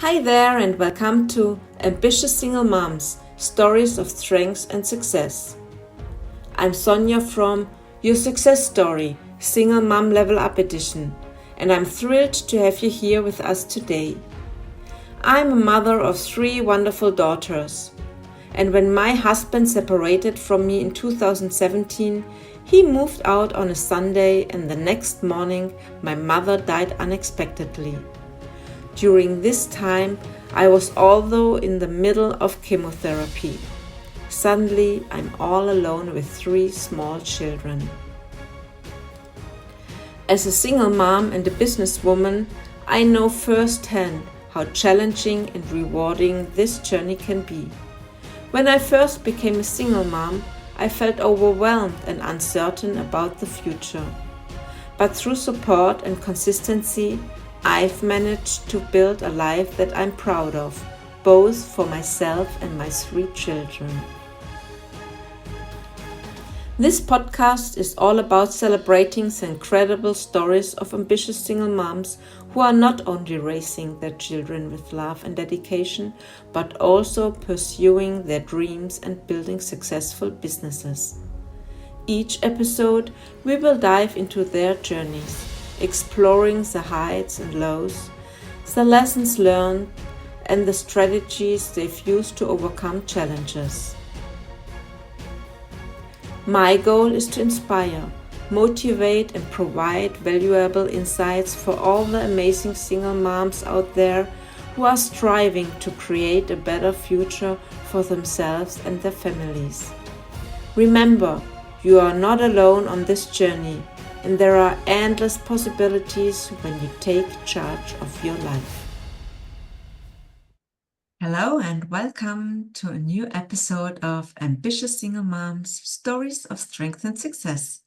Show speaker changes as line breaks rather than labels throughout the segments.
Hi there, and welcome to Ambitious Single Moms Stories of Strength and Success. I'm Sonia from Your Success Story Single Mom Level Up Edition, and I'm thrilled to have you here with us today. I'm a mother of 3 wonderful daughters, and when my husband separated from me in 2017, he moved out on a Sunday, and the next morning my mother died unexpectedly. During this time, I was although in the middle of chemotherapy. Suddenly, I'm all alone with 3 small children. As a single mom and a businesswoman, I know firsthand how challenging and rewarding this journey can be. When I first became a single mom, I felt overwhelmed and uncertain about the future. But through support and consistency, I've managed to build a life that I'm proud of, both for myself and my 3 children. This podcast is all about celebrating the incredible stories of ambitious single moms who are not only raising their children with love and dedication, but also pursuing their dreams and building successful businesses. Each episode, we will dive into their journeys, exploring the heights and lows, the lessons learned, and the strategies they've used to overcome challenges. My goal is to inspire, motivate, and provide valuable insights for all the amazing single moms out there who are striving to create a better future for themselves and their families. Remember, you are not alone on this journey, and there are endless possibilities when you take charge of your life. Hello and welcome to a new episode of Ambitious Single Moms Stories of Strength and Success.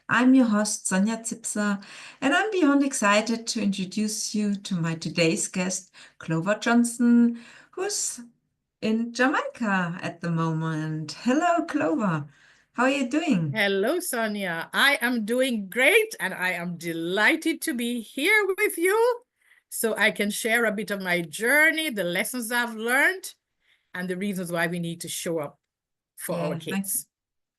I'm your host Sonja Zipser, and I'm beyond excited to introduce you to my today's guest, Clover Johnston, who's in Jamaica at the moment. Hello, Clover. How are you doing?
Hello, Sonia. I am doing great, and I am delighted to be here with you so I can share a bit of my journey, the lessons I've learned, and the reasons why we need to show up for our kids.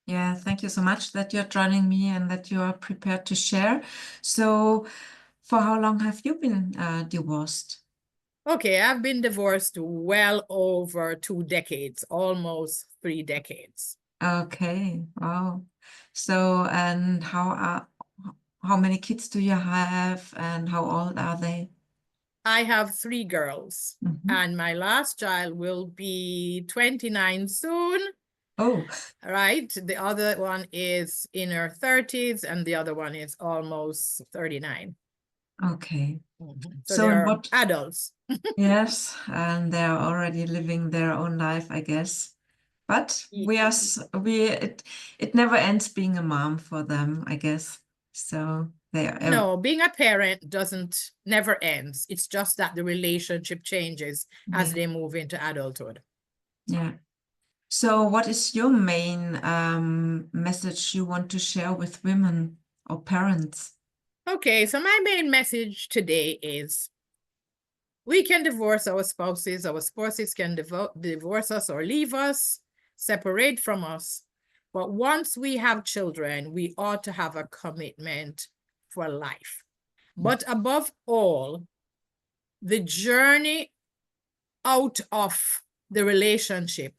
Thank you so much that you're joining me and that you are prepared to share. So, for how long have you been divorced?
Okay, I've been divorced well over 2 decades, almost 3 decades.
Okay, wow. So, and how many kids do you have, and how old are they?
I have 3 girls, and my last child will be 29 soon.
Oh,
Right. The other one is in her 30s, and the other one is almost 39.
okay.
So they're adults.
Yes, and they're already living their own life, I guess. But it never ends being a mom for them, I guess. So they are.
No, being a parent never ends. It's just that the relationship changes as they move into adulthood.
Yeah. So what is your main message you want to share with women or parents?
Okay, so my main message today is we can divorce our spouses can divorce us or leave us, separate from us. But once we have children, we ought to have a commitment for life. But above all, the journey out of the relationship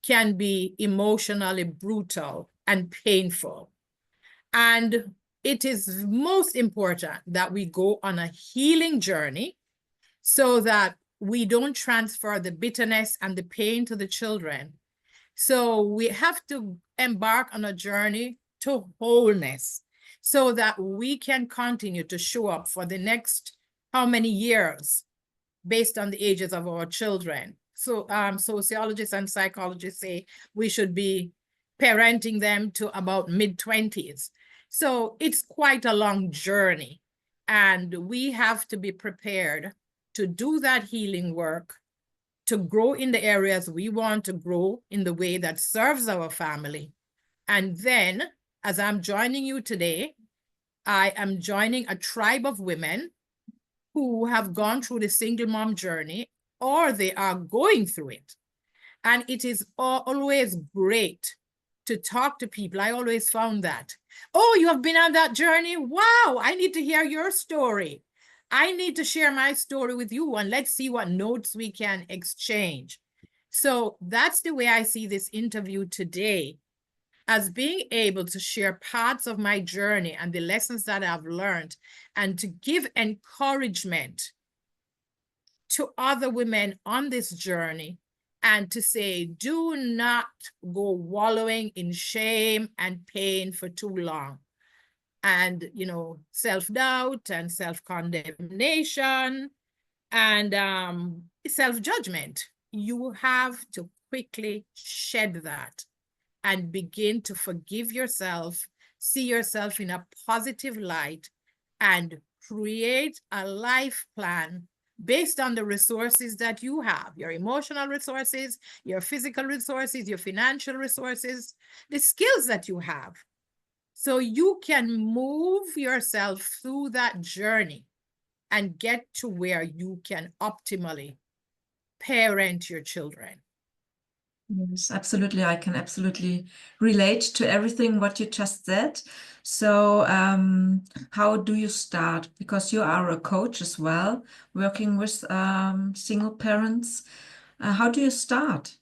can be emotionally brutal and painful. And it is most important that we go on a healing journey so that we don't transfer the bitterness and the pain to the children. So we have to embark on a journey to wholeness so that we can continue to show up for the next how many years based on the ages of our children. So sociologists and psychologists say we should be parenting them to about mid-20s. So it's quite a long journey, and we have to be prepared to do that healing work, to grow in the areas we want to grow in the way that serves our family. And then, as I'm joining you today, I am joining a tribe of women who have gone through the single mom journey or they are going through it. And it is always great to talk to people. I always found that. Oh, you have been on that journey? Wow, I need to hear your story. I need to share my story with you, and let's see what notes we can exchange. So that's the way I see this interview today, as being able to share parts of my journey and the lessons that I've learned, and to give encouragement to other women on this journey, and to say, do not go wallowing in shame and pain for too long. And, self-doubt and self-condemnation and self-judgment. You have to quickly shed that and begin to forgive yourself, see yourself in a positive light, and create a life plan based on the resources that you have, your emotional resources, your physical resources, your financial resources, the skills that you have. So you can move yourself through that journey and get to where you can optimally parent your children.
Yes, absolutely. I can absolutely relate to everything what you just said. So how do you start? Because you are a coach as well, working with single parents. How do you start?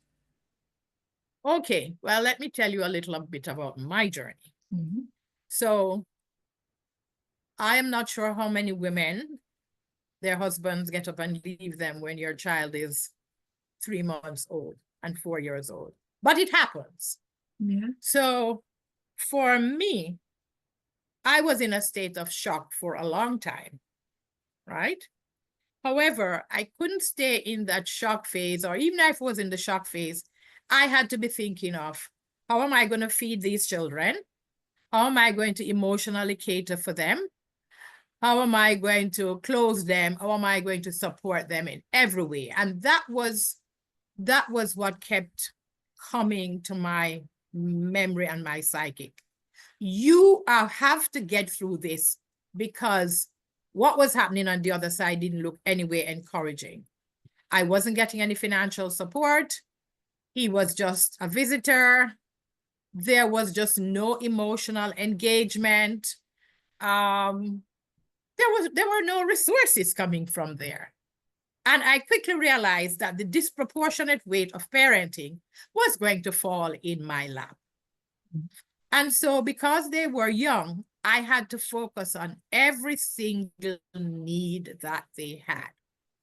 Okay, well, let me tell you a little bit about my journey. So I am not sure how many women, their husbands get up and leave them when your child is 3 months old and 4 years old, but it happens.
Yeah.
So for me, I was in a state of shock for a long time, right? However, I couldn't stay in that shock phase, or even if I was in the shock phase, I had to be thinking of, how am I going to feed these children? How am I going to emotionally cater for them? How am I going to clothe them? How am I going to support them in every way? And that was what kept coming to my memory and my psychic. You have to get through this, because what was happening on the other side didn't look anyway encouraging. I wasn't getting any financial support. He was just a visitor. There was just no emotional engagement. There were no resources coming from there. And I quickly realized that the disproportionate weight of parenting was going to fall in my lap. And so because they were young, I had to focus on every single need that they had,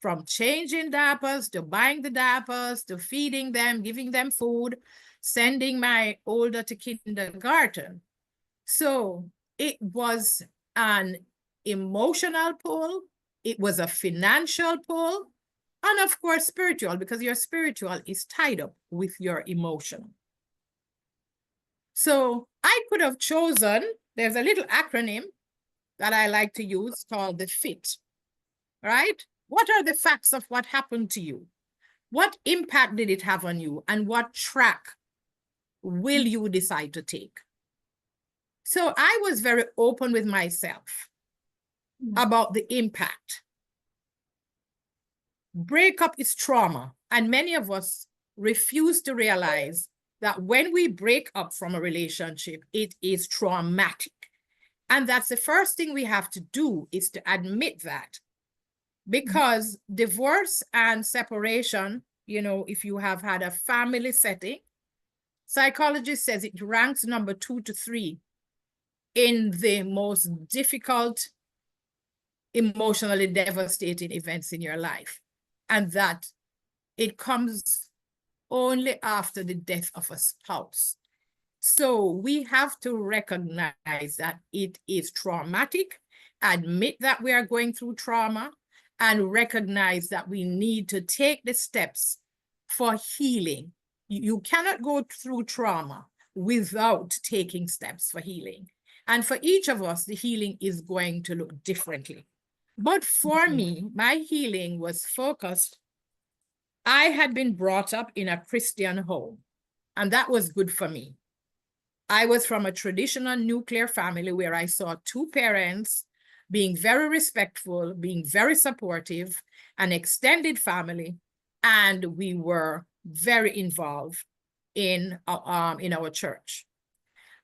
from changing diapers to buying the diapers to feeding them, giving them food, sending my older to kindergarten. So it was an emotional pull, it was a financial pull, and of course spiritual, because your spiritual is tied up with your emotion. So I could have chosen, there's a little acronym that I like to use called the FIT, right? What are the facts of what happened to you? What impact did it have on you? And what track will you decide to take? So I was very open with myself about the impact. Breakup is trauma, and many of us refuse to realize that when we break up from a relationship, it is traumatic. And that's the first thing we have to do, is to admit that. Because divorce and separation, if you have had a family setting, psychology says it ranks number 2 to 3 in the most difficult, emotionally devastating events in your life. And that it comes only after the death of a spouse. So we have to recognize that it is traumatic, admit that we are going through trauma, and recognize that we need to take the steps for healing. You cannot go through trauma without taking steps for healing. And for each of us, the healing is going to look differently. But for me, my healing was focused. I had been brought up in a Christian home, and that was good for me. I was from a traditional nuclear family where I saw 2 parents being very respectful, being very supportive, an extended family. and we were very involved in our church.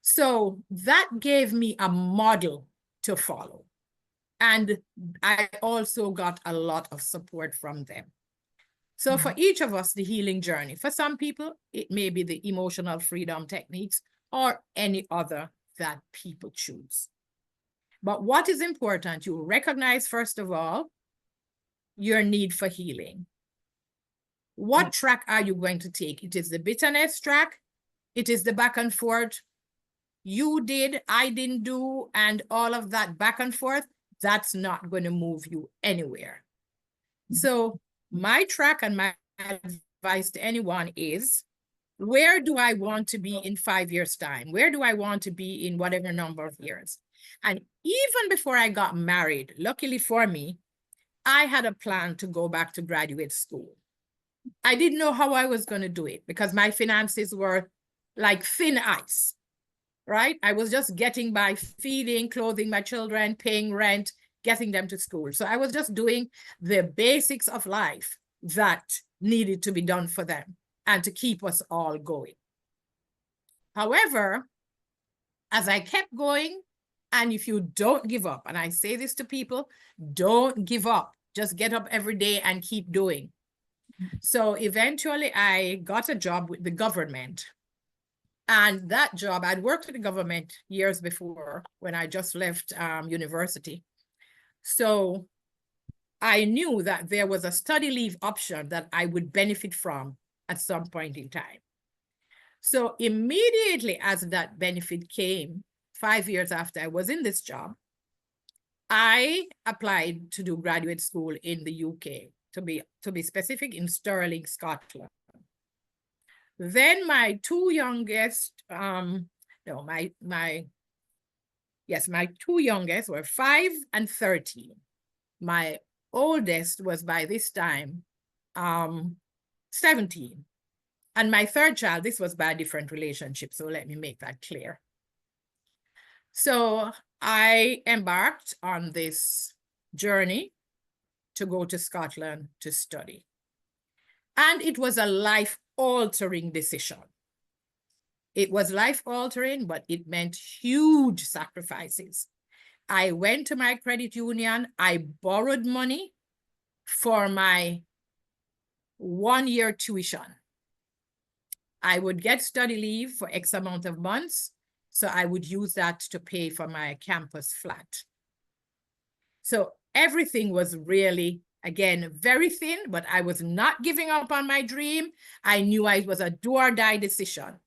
So that gave me a model to follow. And I also got a lot of support from them. So for each of us, the healing journey, for some people, it may be the emotional freedom techniques or any other that people choose. But what is important, you recognize, first of all, your need for healing. What track are you going to take? It is the bitterness track. It is the back and forth. You did, I didn't do, and all of that back and forth. That's not going to move you anywhere. So my track and my advice to anyone is, where do I want to be in 5 years' time? Where do I want to be in whatever number of years? And even before I got married, luckily for me, I had a plan to go back to graduate school. I didn't know how I was going to do it because my finances were like thin ice, right? I was just getting by, feeding, clothing my children, paying rent, getting them to school. So I was just doing the basics of life that needed to be done for them and to keep us all going. However, as I kept going, and if you don't give up, and I say this to people, don't give up. Just get up every day and keep doing. So eventually I got a job with the government. And that job, I'd worked with the government years before when I just left university. So I knew that there was a study leave option that I would benefit from at some point in time. So immediately as that benefit came, 5 years after I was in this job, I applied to do graduate school in the UK, to be specific, in Stirling, Scotland. Then my two youngest, my two youngest were 5 and 13. My oldest was by this time 17. And my third child, this was by a different relationship, so let me make that clear. So I embarked on this journey to go to Scotland to study. And it was a life-altering decision. It was life-altering, but it meant huge sacrifices. I went to my credit union. I borrowed money for my 1-year tuition. I would get study leave for X amount of months, so I would use that to pay for my campus flat. So everything was really, again, very thin, but I was not giving up on my dream. I knew it was a do or die decision.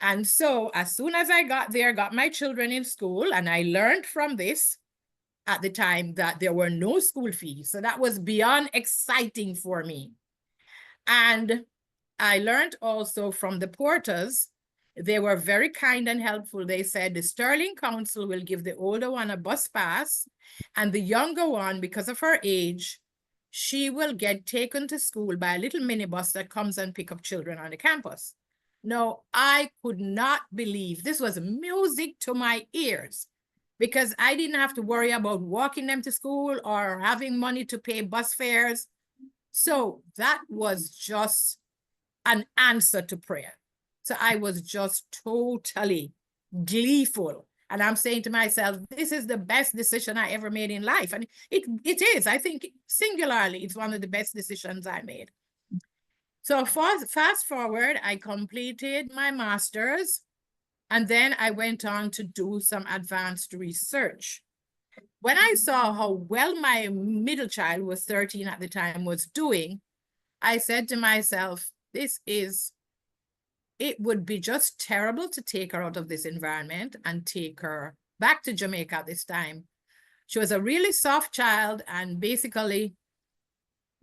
And so as soon as I got there, got my children in school, and I learned from this at the time that there were no school fees. So that was beyond exciting for me. And I learned also from the porters. They were very kind and helpful. They said the Stirling Council will give the older one a bus pass, and the younger one, because of her age, she will get taken to school by a little minibus that comes and pick up children on the campus. No, I could not believe this was music to my ears, because I didn't have to worry about walking them to school or having money to pay bus fares. So that was just an answer to prayer. So I was just totally gleeful. And I'm saying to myself, this is the best decision I ever made in life. And it is. I think singularly, it's one of the best decisions I made. So fast forward, I completed my master's, and then I went on to do some advanced research. When I saw how well my middle child, who was 13 at the time, was doing, I said to myself, it would be just terrible to take her out of this environment and take her back to Jamaica at this time. She was a really soft child and basically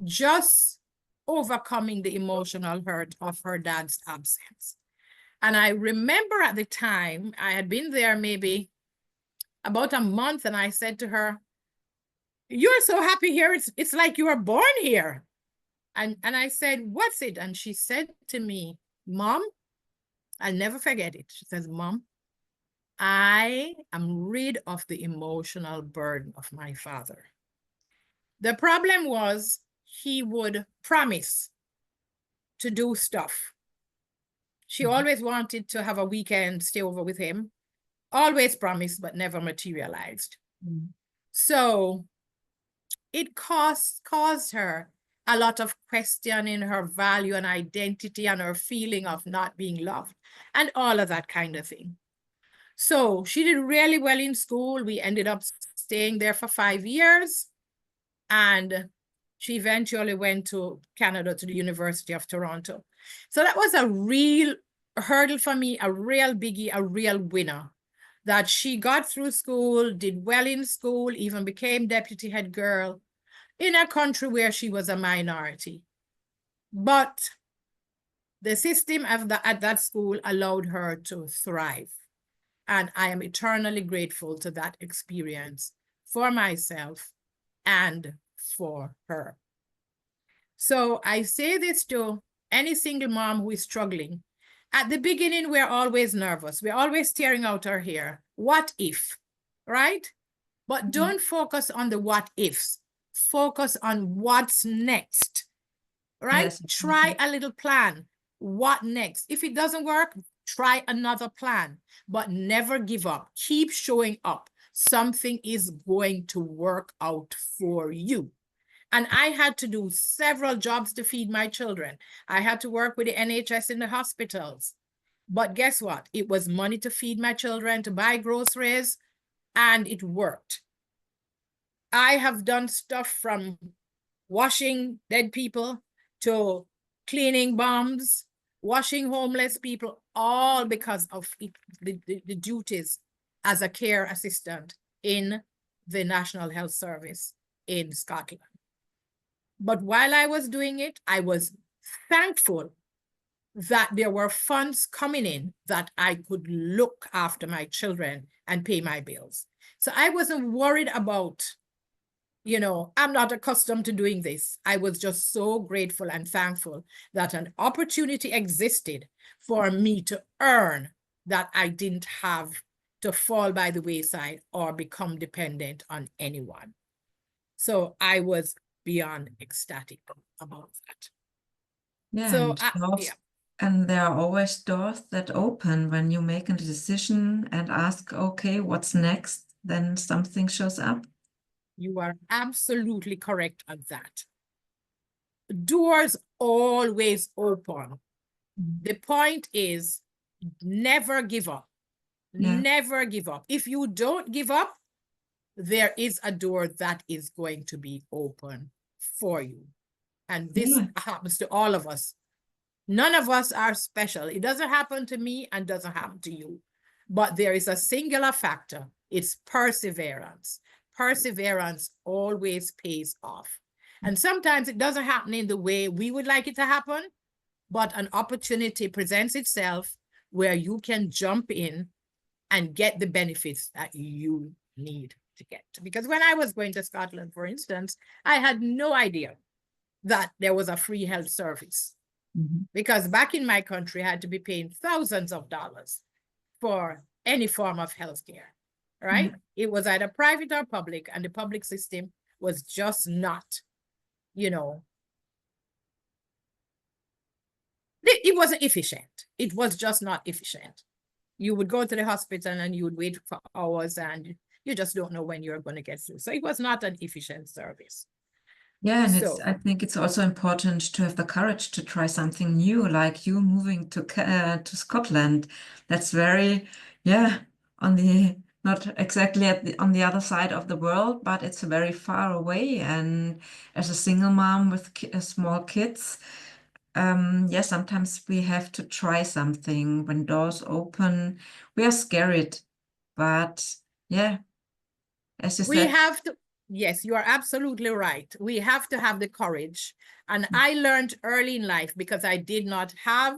just overcoming the emotional hurt of her dad's absence. And I remember at the time, I had been there maybe about a month, and I said to her, "You're so happy here. It's like you were born here." And I said, "What's it?" And she said to me, "Mom," I'll never forget it. She says, "Mom, I am rid of the emotional burden of my father." The problem was he would promise to do stuff. She always wanted to have a weekend stay over with him, always promised, but never materialized. So it caused her a lot of questioning her value and identity and her feeling of not being loved and all of that kind of thing. So she did really well in school. We ended up staying there for 5 years. And she eventually went to Canada, to the University of Toronto. So that was a real hurdle for me, a real biggie, a real winner. That she got through school, did well in school, even became deputy head girl in a country where she was a minority. But the system at that school allowed her to thrive. And I am eternally grateful to that experience for myself and for her. So I say this to any single mom who is struggling. At the beginning, we're always nervous. We're always tearing out our hair. What if, right? But don't focus on the what ifs. Focus on what's next, right?
Yes.
Try a little plan. What next? If it doesn't work, try another plan, but never give up. Keep showing up. Something is going to work out for you. And I had to do several jobs to feed my children. I had to work with the NHS in the hospitals. But guess what? It was money to feed my children, to buy groceries, and it worked. I have done stuff from washing dead people to cleaning bombs, washing homeless people, all because of the duties as a care assistant in the National Health Service in Scotland. But while I was doing it, I was thankful that there were funds coming in that I could look after my children and pay my bills. So I wasn't worried about, I'm not accustomed to doing this. I was just so grateful and thankful that an opportunity existed for me to earn, that I didn't have to fall by the wayside or become dependent on anyone. So I was beyond ecstatic about that.
Yeah,
So
and there are always doors that open when you make a decision and ask, okay, what's next? Then something shows up.
You are absolutely correct on that. Doors always open. The point is, never give up.
Yeah.
Never give up. If you don't give up, there is a door that is going to be open for you. And this happens to all of us. None of us are special. It doesn't happen to me and doesn't happen to you. But there is a singular factor. It's perseverance. Perseverance always pays off. And sometimes it doesn't happen in the way we would like it to happen, but an opportunity presents itself where you can jump in and get the benefits that you need to get. Because when I was going to Scotland, for instance, I had no idea that there was a free health service. Because back in my country, I had to be paying thousands of dollars for any form of healthcare, right? It was either private or public, and the public system was just not, it wasn't efficient. It was just not efficient. You would go to the hospital and you would wait for hours and you just don't know when you're going to get through. So it was not an efficient service.
Yeah, and I think it's also important to have the courage to try something new, like you moving to Scotland. That's very, not exactly on the other side of the world, but it's very far away. And as a single mom with small kids, sometimes we have to try something. When doors open, we are scared, but as you said,
we have to. Yes, you are absolutely right. We have to have the courage. And I learned early in life, because I did not have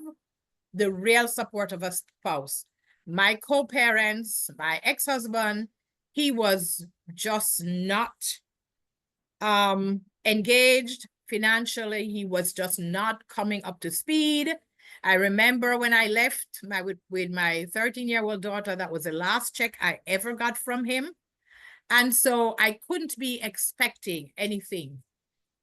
the real support of a spouse. My co-parents, my ex-husband, he was just not engaged financially. He was just not coming up to speed. I remember when I left with my 13-year-old daughter, that was the last check I ever got from him. And so I couldn't be expecting anything.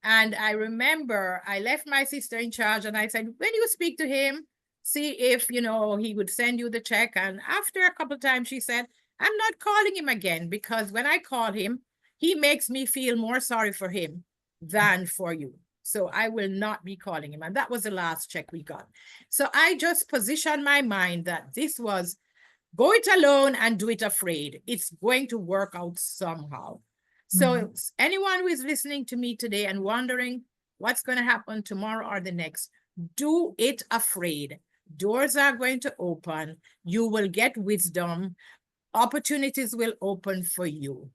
And I remember I left my sister in charge and I said, when you speak to him, see if, you know, he would send you the check. And after a couple of times, she said, I'm not calling him again because when I call him, he makes me feel more sorry for him than for you. So I will not be calling him. And that was the last check we got. So I just positioned my mind that this was go it alone and do it afraid. It's going to work out somehow. So anyone who is listening to me today and wondering what's going to happen tomorrow or the next, do it afraid. Doors are going to open. You will get wisdom. Opportunities will open for you.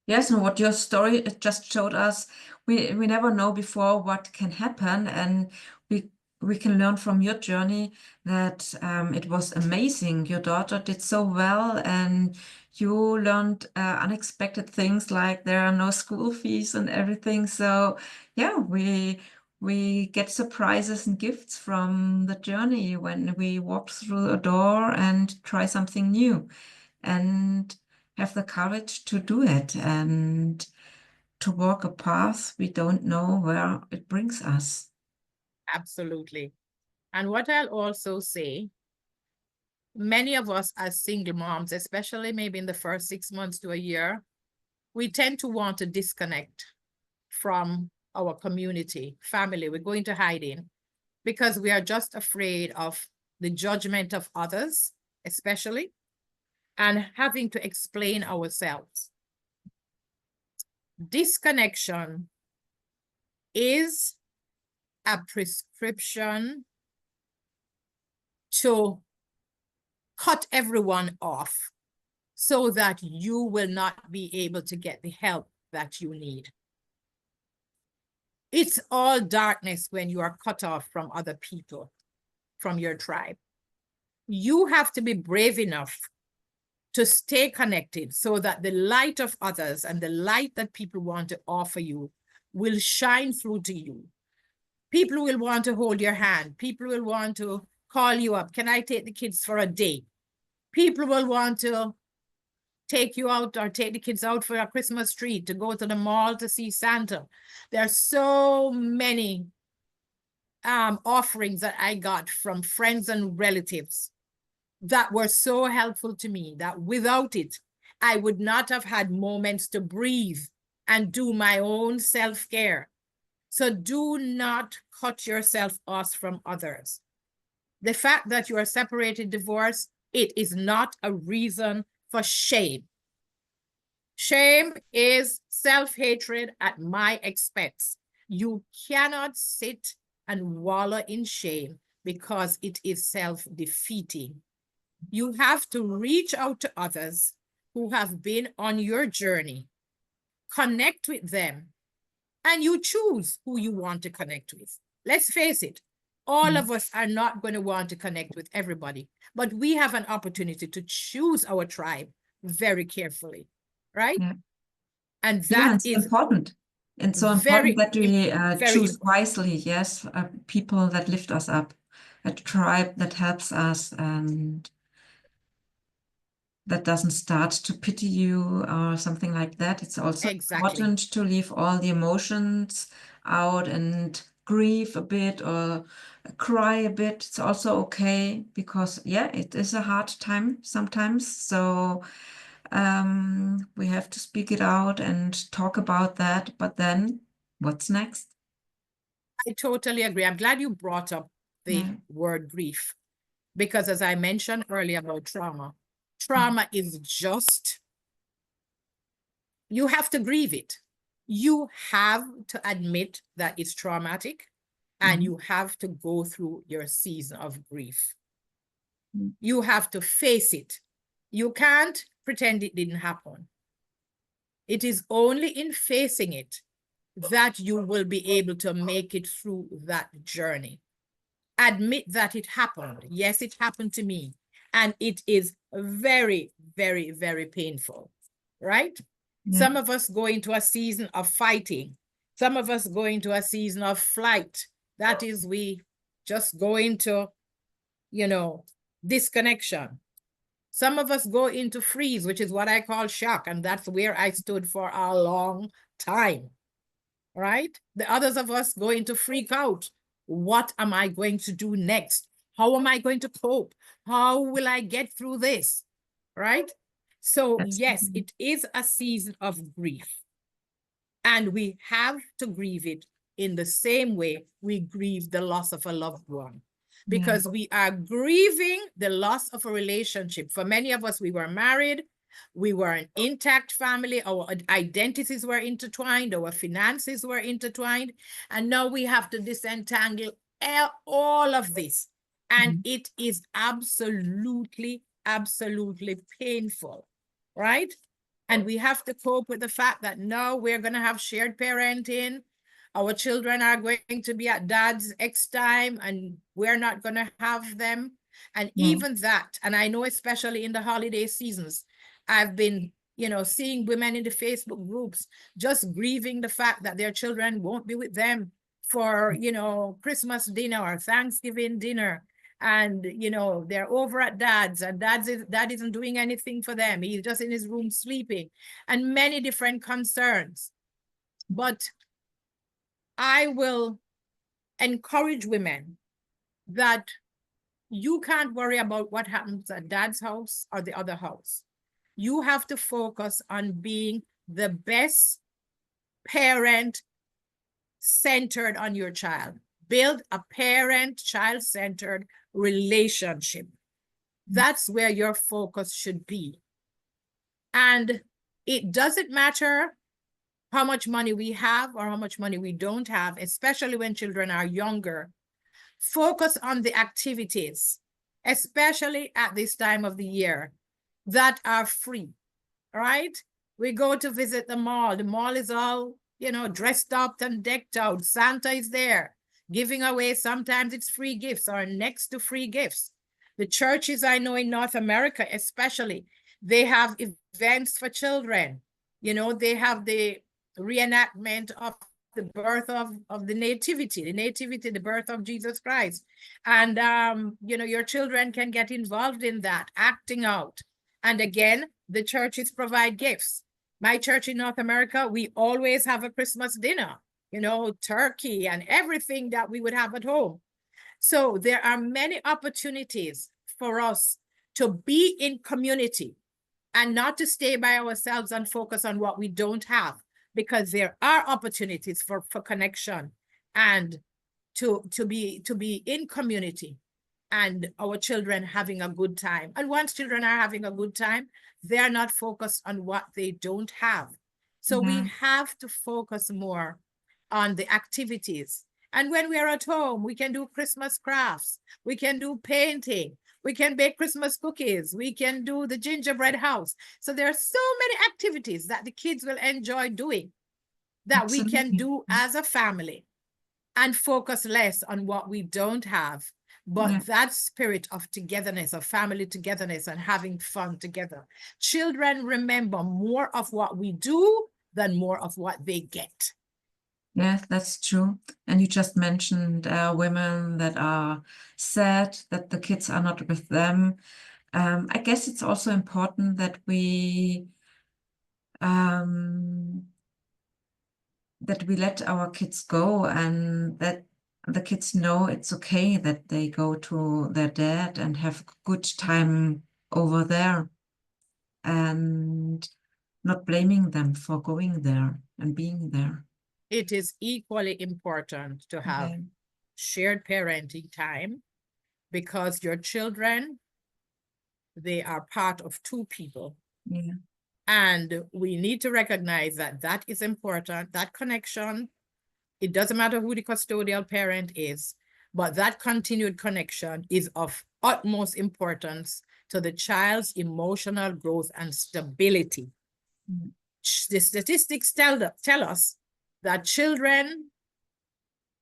Yes, and what your story just showed us, we never know before what can happen, and we can learn from your journey that it was amazing. Your daughter did so well, and you learned unexpected things like there are no school fees and everything. So yeah, we get surprises and gifts from the journey when we walk through a door and try something new, and have the courage to do it and to walk a path we don't know where it brings us.
Absolutely. And what I'll also say, many of us as single moms, especially maybe in the first 6 months to a year, we tend to want to disconnect from our community, family. We're going to hide in because we are just afraid of the judgment of others, especially, and having to explain ourselves. Disconnection is a prescription to cut everyone off so that you will not be able to get the help that you need. It's all darkness when you are cut off from other people, from your tribe. You have to be brave enough to stay connected so that the light of others and the light that people want to offer you will shine through to you. People will want to hold your hand. People will want to call you up. Can I take the kids for a date? People will want to take you out or take the kids out for a Christmas tree, to go to the mall to see Santa. There are so many offerings that I got from friends and relatives that were so helpful to me that without it, I would not have had moments to breathe and do my own self-care. So do not cut yourself off from others. The fact that you are separated, divorced, it is not a reason for shame. Shame is self-hatred at my expense. You cannot sit and wallow in shame because it is self-defeating. You have to reach out to others who have been on your journey, connect with them, and you choose who you want to connect with. Let's face it, all of us are not going to want to connect with everybody, but we have an opportunity to choose our tribe very carefully, right?
Yeah.
And that is
important. It's so important that we choose wisely, yes, people that lift us up, a tribe that helps us and that doesn't start to pity you or something like that. It's also important to leave all the emotions out and grieve a bit or cry a bit. It's also okay because, yeah, it is a hard time sometimes. So we have to speak it out and talk about that. But then what's next?
I totally agree. I'm glad you brought up the word grief because as I mentioned earlier about trauma is just, you have to grieve it. You have to admit that it's traumatic and you have to go through your season of grief. You have to face it. You can't pretend it didn't happen. It is only in facing it that you will be able to make it through that journey. Admit that it happened. Yes, it happened to me. And it is very, very, very painful, right? Yeah. Some of us go into a season of fighting. Some of us go into a season of flight. That is, we just go into, disconnection. Some of us go into freeze, which is what I call shock. And that's where I stood for a long time. right? The others of us going to freak out. What am I going to do next? How am I going to cope? How will I get through this? Right? So,
That's
yes, it is a season of grief. And we have to grieve it in the same way we grieve the loss of a loved one. Because we are grieving the loss of a relationship. For many of us, we were married, we were an intact family, our identities were intertwined, our finances were intertwined, and now we have to disentangle all of this. And it is absolutely, absolutely painful, right? And we have to cope with the fact that now we're going to have shared parenting. Our children are going to be at dad's X time and we're not going to have them. And even that, and I know especially in the holiday seasons, I've been, seeing women in the Facebook groups just grieving the fact that their children won't be with them for, Christmas dinner or Thanksgiving dinner. And, they're over at dad's and dad isn't doing anything for them. He's just in his room sleeping, and many different concerns. But I will encourage women that you can't worry about what happens at dad's house or the other house. You have to focus on being the best parent centered on your child. Build a parent-child centered relationship. That's where your focus should be. And it doesn't matter how much money we have or how much money we don't have, especially when children are younger. Focus on the activities, especially at this time of the year, that are free, right? We go to visit the mall. The mall is all, dressed up and decked out. Santa is there giving away, sometimes it's free gifts or next to free gifts. The churches I know in North America, especially, they have events for children. They have the reenactment of the birth of the nativity, the birth of Jesus Christ. And, your children can get involved in that, acting out. And again, the churches provide gifts. My church in North America, we always have a Christmas dinner, turkey and everything that we would have at home. So there are many opportunities for us to be in community and not to stay by ourselves and focus on what we don't have, because there are opportunities for connection and to be in community and our children having a good time. And once children are having a good time, they're not focused on what they don't have. So we have to focus more on the activities. And when we are at home, we can do Christmas crafts, we can do painting, we can bake Christmas cookies, we can do the gingerbread house. So there are so many activities that the kids will enjoy doing that we can do as a family and focus less on what we don't have. But that spirit of togetherness, of family togetherness and having fun together. Children remember more of what we do than more of what they get.
Yes, that's true. And you just mentioned women that are sad that the kids are not with them. I guess it's also important that we let our kids go, and that the kids know it's okay that they go to their dad and have a good time over there, and not blaming them for going there and being there.
It is equally important to have shared parenting time, because your children, they are part of two people.
Yeah.
And we need to recognize that that is important, that connection. It doesn't matter who the custodial parent is, but that continued connection is of utmost importance to the child's emotional growth and stability. The statistics tell us that children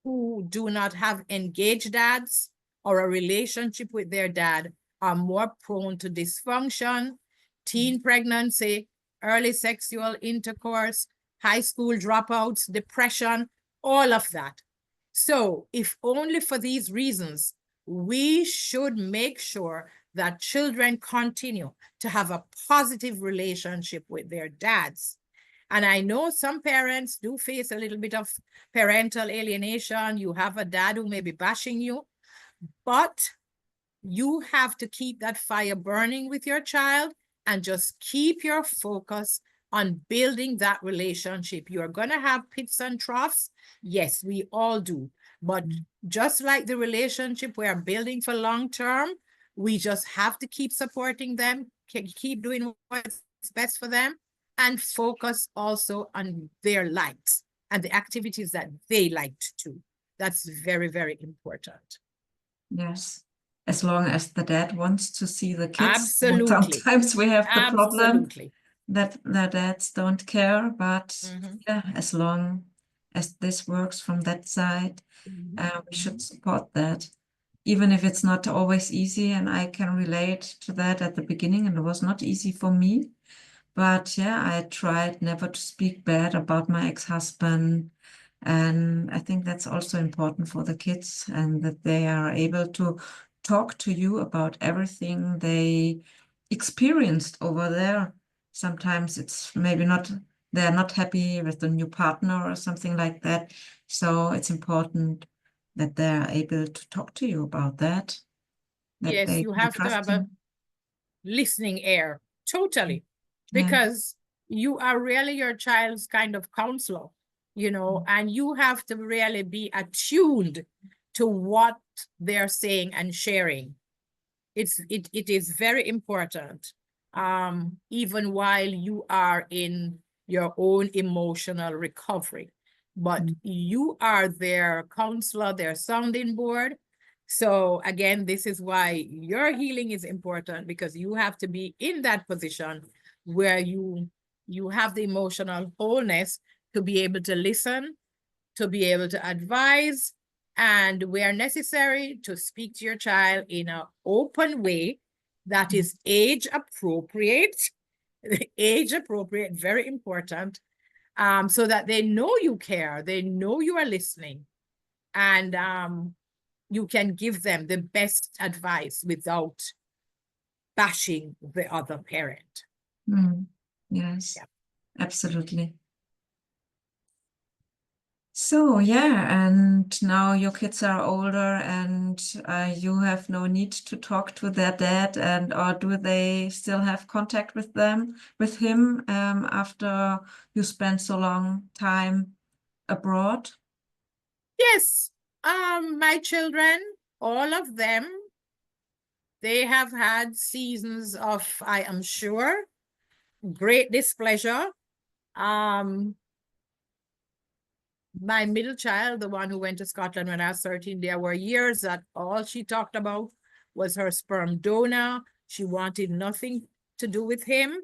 who do not have engaged dads or a relationship with their dad are more prone to dysfunction, teen pregnancy, early sexual intercourse, high school dropouts, depression, all of that. So if only for these reasons, we should make sure that children continue to have a positive relationship with their dads. And I know some parents do face a little bit of parental alienation. You have a dad who may be bashing you, but you have to keep that fire burning with your child and just keep your focus on building that relationship. You're going to have pits and troughs. Yes, we all do. But just like the relationship we are building for long term, we just have to keep supporting them, keep doing what's best for them, and focus also on their likes and the activities that they like to do. That's very, very important.
Yes. As long as the dad wants to see the kids.
Absolutely.
Sometimes we have the problem
Absolutely.
that the dads don't care, but
Mhm.
yeah, as long as this works from that side, we should support that. Even if it's not always easy, and I can relate to that at the beginning, and it was not easy for me. But yeah, I tried never to speak bad about my ex-husband. And I think that's also important for the kids, and that they are able to talk to you about everything they experienced over there. Sometimes it's maybe not, they're not happy with the new partner or something like that. So it's important that they're able to talk to you about that. That
Yes,
they
you
can
have to
trust
have a
you.
listening ear, totally,
Yeah.
because you are really your child's kind of counselor, you know, and you have to really be attuned to what they're saying and sharing. It is very important, even while you are in your own emotional recovery. But you are their counselor, their sounding board. So again, this is why your healing is important, because you have to be in that position where you have the emotional wholeness to be able to listen, to be able to advise, and where necessary, to speak to your child in an open way that is age appropriate, very important, so that they know you care, they know you are listening, and you can give them the best advice without bashing the other parent.
Yes,
Yeah.
absolutely. So yeah, and now your kids are older, and you have no need to talk to their dad, and or do they still have contact with him, after you spent so long time abroad?
Yes, my children, all of them, they have had seasons of, I am sure, great displeasure. My middle child, the one who went to Scotland when I was 13, there were years that all she talked about was her sperm donor. She wanted nothing to do with him.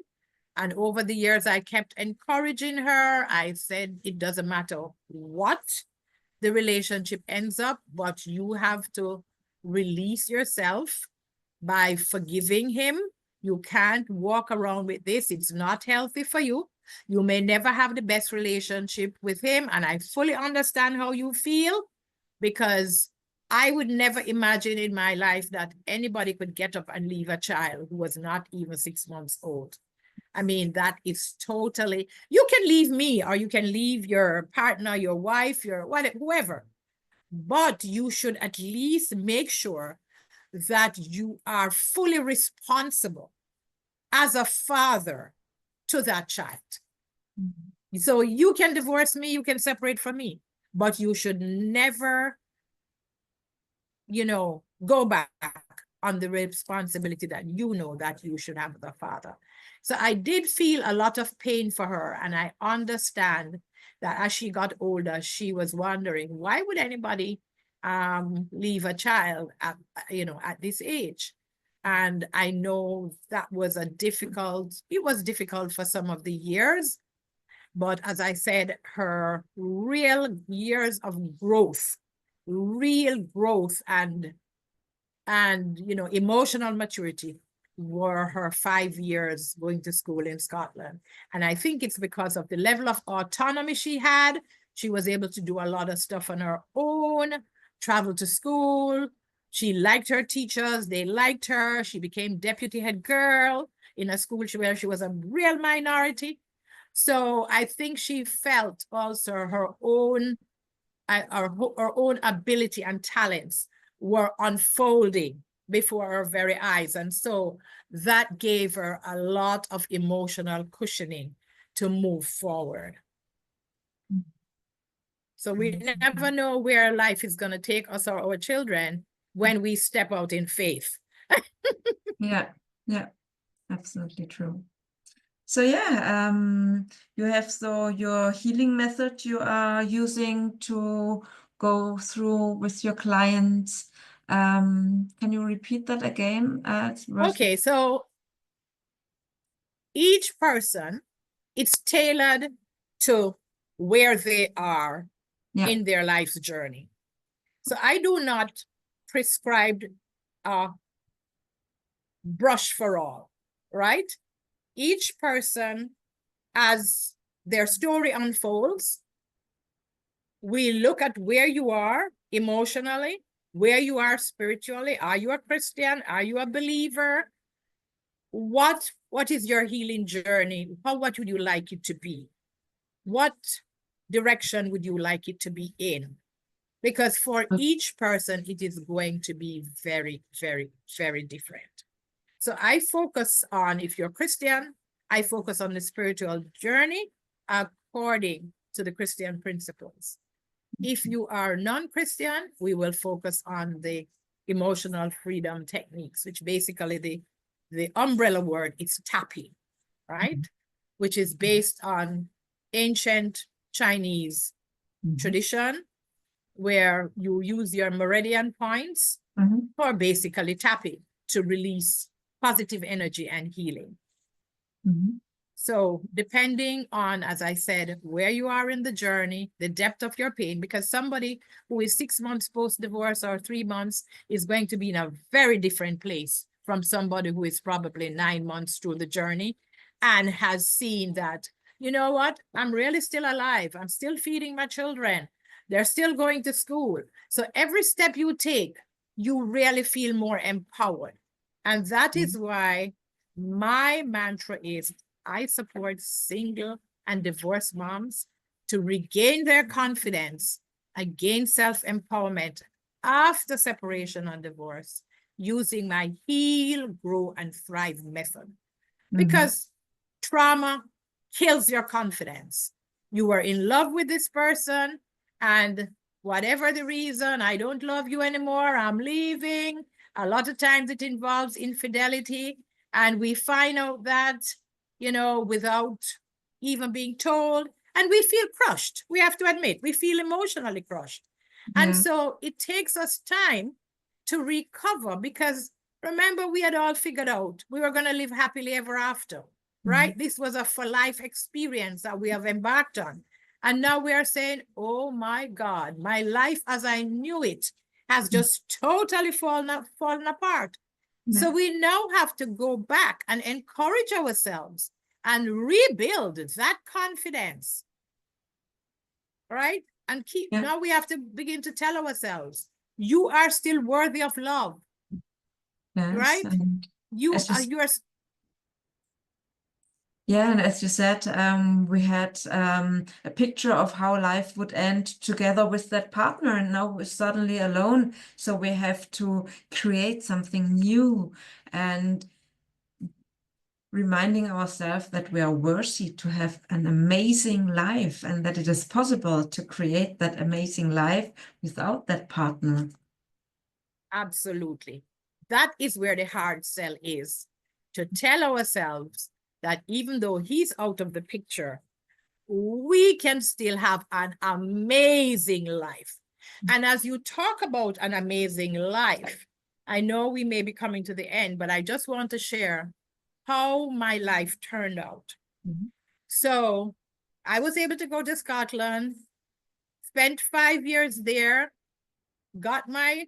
And over the years, I kept encouraging her. I said, it doesn't matter what the relationship ends up, but you have to release yourself by forgiving him. You can't walk around with this. It's not healthy for you. You may never have the best relationship with him. And I fully understand how you feel, because I would never imagine in my life that anybody could get up and leave a child who was not even 6 months old. I mean, that is totally, you can leave me, or you can leave your partner, your wife, your whatever, whoever, but you should at least make sure that you are fully responsible as a father to that child. So you can divorce me, you can separate from me, but you should never, go back on the responsibility that you know that you should have the father. So I did feel a lot of pain for her, and I understand that as she got older, she was wondering, why would anybody leave a child at this age? And I know that was it was difficult for some of the years, but as I said, her real years of growth, real growth and emotional maturity were her 5 years going to school in Scotland. And I think it's because of the level of autonomy she had. She was able to do a lot of stuff on her own, travel to school. She liked her teachers. They liked her. She became deputy head girl in a school where she was a real minority. So I think she felt also her own ability and talents were unfolding before her very eyes. And so that gave her a lot of emotional cushioning to move forward. So we never know where life is going to take us or our children when we step out in faith.
Yeah, yeah, absolutely true. So yeah, you have your healing method you are using to go through with your clients. Can you repeat that again?
Okay, so each person, it's tailored to where they are in their life's journey. So I do not prescribe a brush for all, right? Each person, as their story unfolds, we look at where you are emotionally, where you are spiritually. Are you a Christian? Are you a believer? What is your healing journey? What would you like it to be? What direction would you like it to be in? Because for each person, it is going to be very, very, very different. So I focus on, if you're Christian, I focus on the spiritual journey according to the Christian principles. If you are non-Christian, we will focus on the emotional freedom techniques, which basically the umbrella word is tapping, right? Which is based on ancient Chinese tradition, where you use your meridian points for basically tapping to release positive energy and healing. So depending on, as I said, where you are in the journey, the depth of your pain, because somebody who is 6 months post-divorce or 3 months is going to be in a very different place from somebody who is probably 9 months through the journey and has seen that, you know what, I'm really still alive. I'm still feeding my children. They're still going to school. So every step you take, you really feel more empowered. And that is why my mantra is, I support single and divorced moms to regain their confidence, again self-empowerment after separation and divorce, using my Heal, Grow, and Thrive method. Because trauma kills your confidence. You were in love with this person, and whatever the reason, I don't love you anymore, I'm leaving. A lot of times it involves infidelity, and we find out that, you know, without even being told, and we feel crushed. We have to admit, we feel emotionally crushed. And so it takes us time to recover, because remember, we had all figured out we were going to live happily ever after, right? This was a for life experience that we have embarked on. And now we are saying, oh my God, my life as I knew it has just totally fallen apart. So we now have to go back and encourage ourselves and rebuild that confidence, right? And now we have to begin to tell ourselves, you are still worthy of love, right? You are.
Yeah, and as you said, we had a picture of how life would end together with that partner, and now we're suddenly alone. So we have to create something new and reminding ourselves that we are worthy to have an amazing life and that it is possible to create that amazing life without that partner.
Absolutely. That is where the hard sell is, to tell ourselves that even though he's out of the picture, we can still have an amazing life. And as you talk about an amazing life, I know we may be coming to the end, but I just want to share how my life turned out. So I was able to go to Scotland, spent 5 years there, got my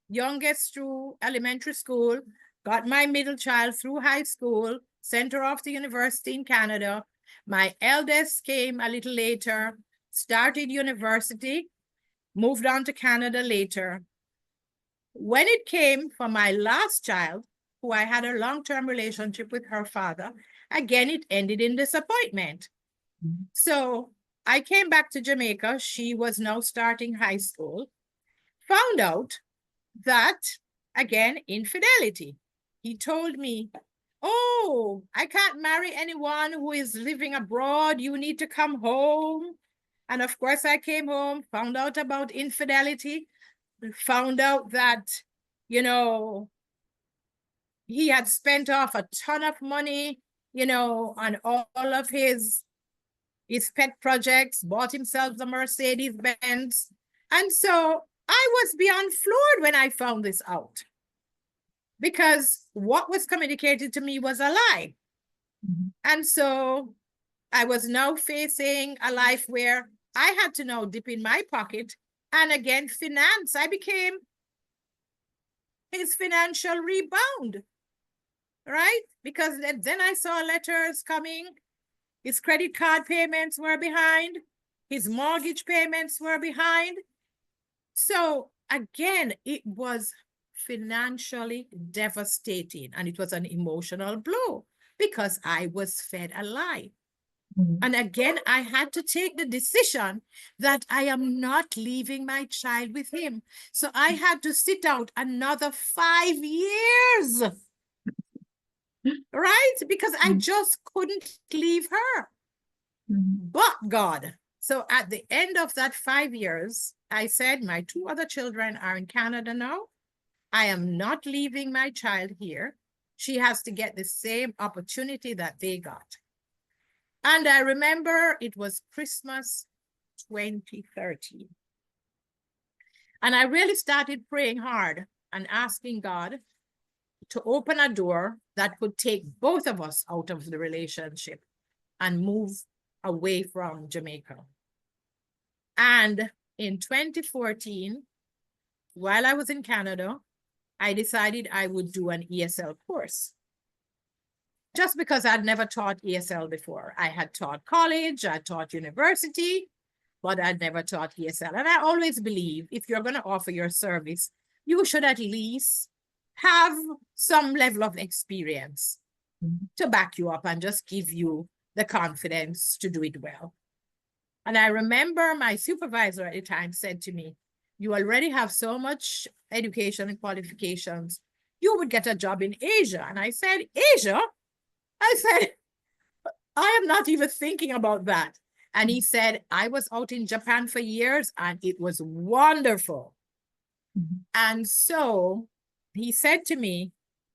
youngest through elementary school, got my middle child through high school, sent her off to university in Canada. My eldest came a little later, started university, moved on to Canada later. When it came for my last child, who I had a long-term relationship with her father, again, it ended in disappointment. So I came back to Jamaica. She was now starting high school. Found out that, again, infidelity. He told me, oh, I can't marry anyone who is living abroad. You need to come home. And of course, I came home, found out about infidelity, found out that, you know, he had spent off a ton of money, you know, on all of his pet projects, bought himself the Mercedes Benz. And so I was beyond floored when I found this out, because what was communicated to me was a lie. And so I was now facing a life where I had to now dip in my pocket and again finance. I became his financial rebound, right? Because then I saw letters coming. His credit card payments were behind. His mortgage payments were behind. So again, it was financially devastating, and it was an emotional blow because I was fed a lie. And again, I had to take the decision that I am not leaving my child with him. So I had to sit out another 5 years, right? Because I just couldn't leave her. But God. So at the end of that 5 years, I said, my 2 other children are in Canada now. I am not leaving my child here. She has to get the same opportunity that they got. And I remember it was Christmas 2013. And I really started praying hard and asking God to open a door that could take both of us out of the relationship and move away from Jamaica. And in 2014, while I was in Canada, I decided I would do an ESL course. Just because I'd never taught ESL before. I had taught college, I taught university, but I'd never taught ESL. And I always believe if you're going to offer your service, you should at least have some level of experience to back you up and just give you the confidence to do it well. And I remember my supervisor at the time said to me, you already have so much education and qualifications, you would get a job in Asia. And I said, Asia? I said, I am not even thinking about that. And he said, I was out in Japan for years and it was wonderful. And so he said to me,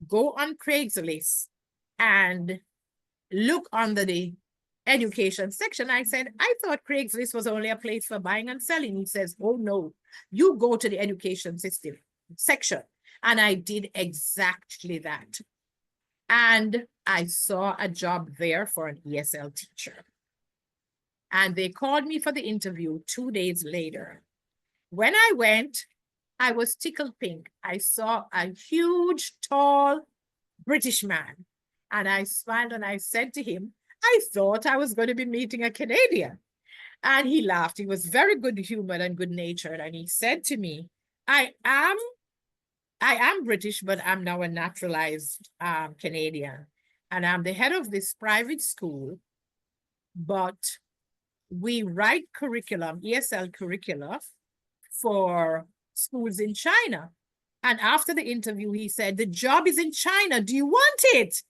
go on Craigslist and look under the education section. I said, I thought Craigslist was only a place for buying and selling. He says, oh no, you go to the education system section. And I did exactly that. And I saw a job there for an ESL teacher. And they called me for the interview 2 days later. When I went, I was tickled pink. I saw a huge, tall British man. And I smiled and I said to him, I thought I was going to be meeting a Canadian. And he laughed. He was very good-humored and good-natured. And he said to me, I am British, but I'm now a naturalized Canadian. And I'm the head of this private school, but we write curriculum, ESL curricula, for schools in China. And after the interview, he said, the job is in China. Do you want it?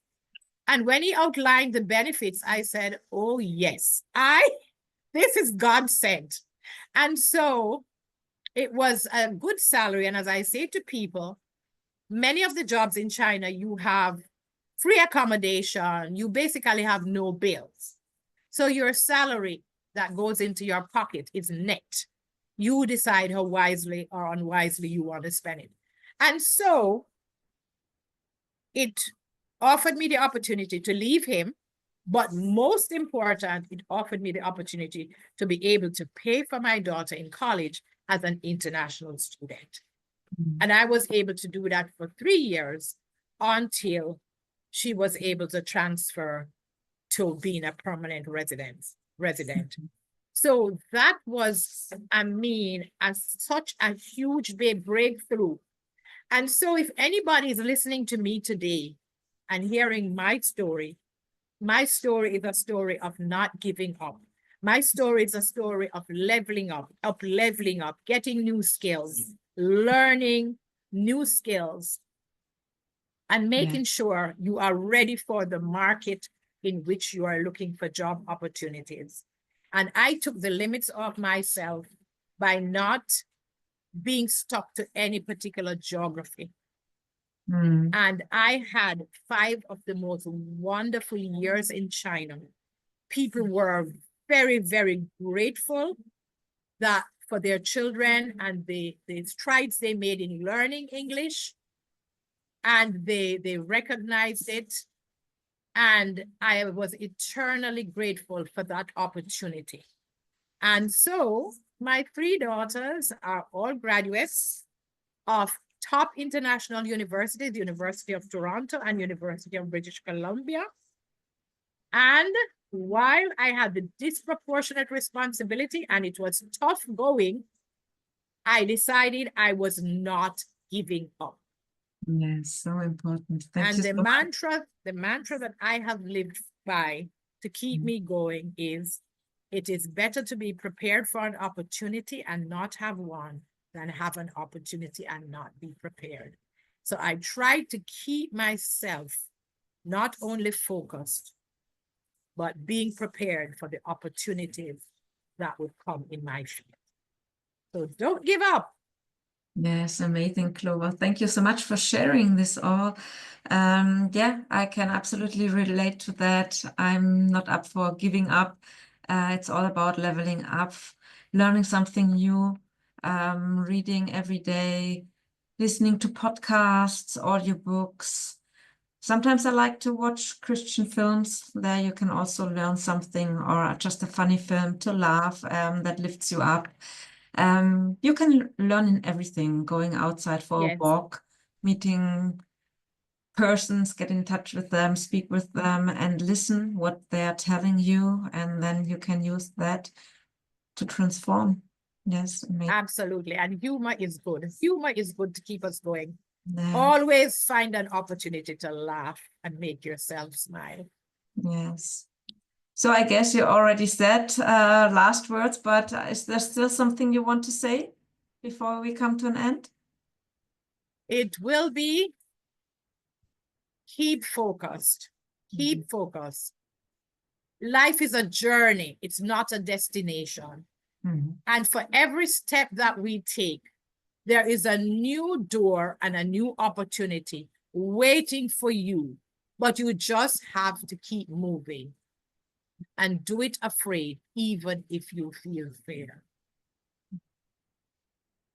And when he outlined the benefits, I said, oh, yes, this is God sent. And so it was a good salary. And as I say to people, many of the jobs in China, you have free accommodation. You basically have no bills. So your salary that goes into your pocket is net. You decide how wisely or unwisely you want to spend it. And so it offered me the opportunity to leave him, but most important, it offered me the opportunity to be able to pay for my daughter in college as an international student. And I was able to do that for 3 years until she was able to transfer to being a permanent resident. So that was, such a huge big breakthrough. And so if anybody is listening to me today and hearing my story, my story is a story of not giving up. My story is a story of leveling up, getting new skills, learning new skills, and making sure you are ready for the market in which you are looking for job opportunities. And I took the limits off myself by not being stuck to any particular geography. And I had 5 of the most wonderful years in China. People were very, very grateful that for their children and the strides they made in learning English, and they recognized it. And I was eternally grateful for that opportunity. And so my 3 daughters are all graduates of top international universities, the University of Toronto and University of British Columbia. And while I had the disproportionate responsibility and it was tough going, I decided I was not giving up.
Yes, so important. Thank
And
you
the
so much.
mantra that I have lived by to keep me going is, it is better to be prepared for an opportunity and not have one than have an opportunity and not be prepared. So I tried to keep myself not only focused, but being prepared for the opportunities that would come in my field. So don't give up.
Yes, amazing, Clover. Thank you so much for sharing this all. Yeah, I can absolutely relate to that. I'm not up for giving up. It's all about leveling up, learning something new, reading every day, listening to podcasts, audiobooks. Sometimes I like to watch Christian films. There you can also learn something, or just a funny film to laugh that lifts you up. You can learn in everything, going outside for a walk, meeting persons, get in touch with them, speak with them, and listen what they're telling you. And then you can use that to transform. Yes,
absolutely. And humor is good. Humor is good to keep us going.
Yeah.
Always find an opportunity to laugh and make yourself smile.
Yes. So I guess you already said last words, but is there still something you want to say before we come to an end?
It will be, keep focused. Keep focused. Life is a journey. It's not a destination. And for every step that we take, there is a new door and a new opportunity waiting for you. But you just have to keep moving and do it afraid, even if you feel fear.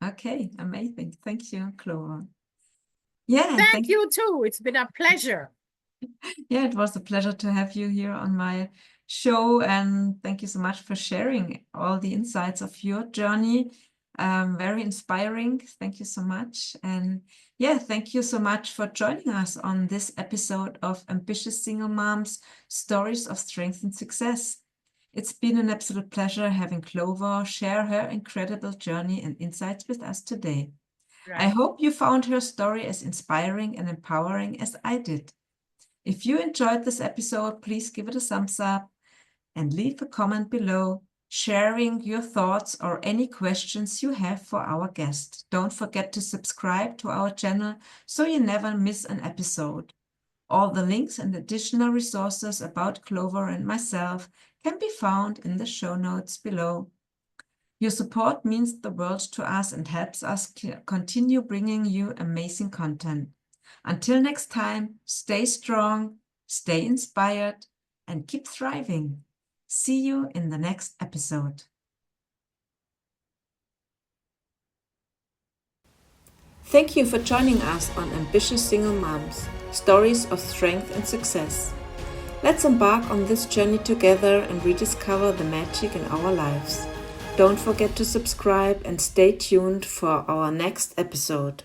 Okay, amazing. Thank you, Clover. Yeah,
thank you too. It's been a pleasure.
Yeah, it was a pleasure to have you here on my show, and thank you so much for sharing all the insights of your journey. Very inspiring. Thank you so much. And yeah, thank you so much for joining us on this episode of Ambitious Single Moms, Stories of Strength and Success. It's been an absolute pleasure having Clover share her incredible journey and insights with us today. Right. I hope you found her story as inspiring and empowering as I did. If you enjoyed this episode, please give it a thumbs up and leave a comment below, sharing your thoughts or any questions you have for our guest. Don't forget to subscribe to our channel so you never miss an episode. All the links and additional resources about Clover and myself can be found in the show notes below. Your support means the world to us and helps us continue bringing you amazing content. Until next time, stay strong, stay inspired, and keep thriving. See you in the next episode.
Thank you for joining us on Ambitious Single Moms, Stories of Strength and Success. Let's embark on this journey together and rediscover the magic in our lives. Don't forget to subscribe and stay tuned for our next episode.